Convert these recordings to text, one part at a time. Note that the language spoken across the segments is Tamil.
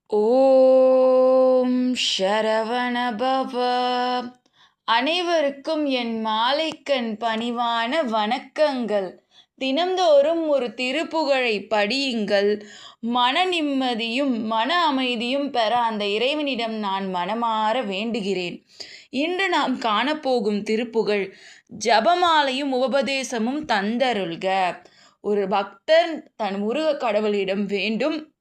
ஓம் சரவணபவ. அனைவருக்கும் என் மாலைக்கண் பணிவான வணக்கங்கள். தினந்தோறும் ஒரு திருப்புகழை படியுங்கள். மன நிம்மதியும் மன அமைதியும் பெற அந்த இறைவனிடம் நான் மனமாற வேண்டுகிறேன். இன்று நாம் காணப்போகும் திருப்புகழ் ஜபமாலையும் உபதேசமும் தந்தருள்க. ஒரு பக்தன் தன் முருக கடவுளிடம் வேண்டும்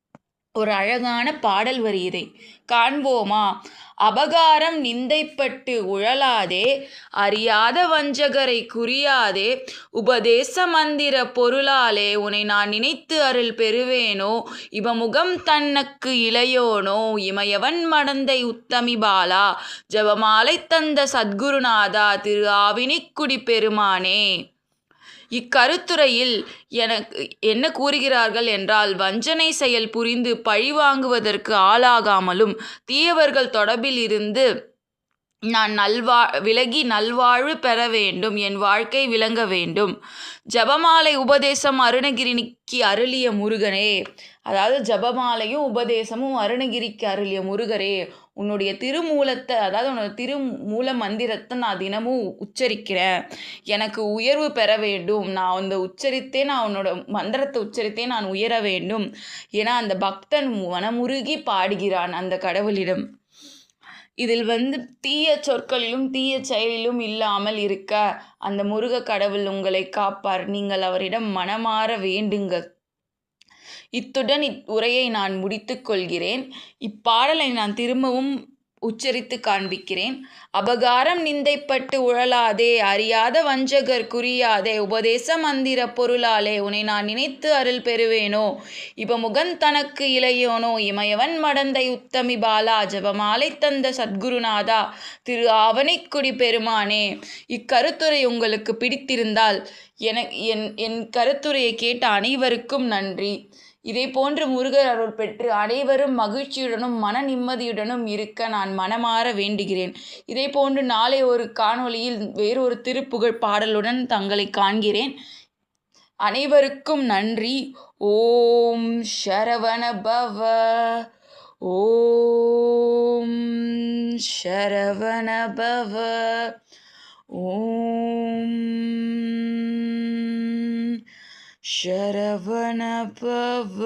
ஒரு அழகான பாடல் வரி இதை காண்போமா? அபகாரம் நிந்தைப்பட்டு உழலாதே, அறியாத வஞ்சகரை குறியாதே, உபதேச மந்திர பொருளாலே உனை நான் நினைத்து அருள் பெறுவேனோ, இவமுகம் தன்னக்கு இளையோனோ, இமயவன் மடந்தை உத்தமி பாலா, ஜபமாலை தந்த சத்குருநாதா, திரு ஆவினிக்குடி பெருமானே. இக்கருத்துரையில் எனக்கு என்ன கூறுகிறார்கள் என்றால், வஞ்சனை செயல் புரிந்து பழிவாங்குவதற்கு ஆளாகாமலும் தீயவர்கள் தொடர்பில் இருந்து நான் விலகி நல்வாழ்வு பெற வேண்டும், என் வாழ்க்கை விளங்க வேண்டும். ஜபமாலை உபதேசம் அருணகிரிக்கு அருளிய முருகனே, அதாவது ஜபமாலையும் உபதேசமும் அருணகிரிக்கு அருளிய முருகரே, உன்னுடைய திருமூலத்தை, அதாவது உன்னோட திருமூல மந்திரத்தை நான் தினமும் உச்சரிக்கிறேன். எனக்கு உயர்வு பெற வேண்டும். நான் நான் உன்னோட மந்திரத்தை உச்சரித்தே நான் உயர வேண்டும். ஏன்னா அந்த பக்தன் மனமுருகி பாடுகிறான் அந்த கடவுளிடம். இதில் தீய சொற்களிலும் தீய செயலிலும் இல்லாமல் இருக்க அந்த முருக கடவுள் உங்களை காப்பார். நீங்கள் அவரிடம் மனமாற வேண்டுங்கள். இத்துடன் உரையை நான் முடித்துக் கொள்கிறேன். இப்பாடலை நான் திரும்பவும் உச்சரித்து காண்பிக்கிறேன். அபகாரம் நிந்தைப்பட்டு உழலாதே, அறியாத வஞ்சகர் குறியாதே, உபதேச மந்திர பொருளாலே உன்னை நான் நினைத்து அருள் பெறுவேனோ, இவமுகன் தனக்கு இளையோனோ, இமயவன் மடந்தை உத்தமி பாலா, ஜபமாலை தந்த சத்குருநாதா, திரு ஆவணிக்குடி பெருமானே. இக்கருத்துரை உங்களுக்கு பிடித்திருந்தால் என் கருத்துரையை கேட்ட அனைவருக்கும் நன்றி. இதே போன்று முருகர் அருள் பெற்று அனைவரும் மகிழ்ச்சியுடனும் மன நிம்மதியுடனும் இருக்க நான் மனமாற வேண்டுகிறேன். இதே போன்று நாளை ஒரு காணொளியில் வேறொரு திருப்புகழ் பாடலுடன் தங்களை காண்கிறேன். அனைவருக்கும் நன்றி. ஓம் சரவணபவ. ஓம் சரவணபவ. ஓம் சரவணபவ.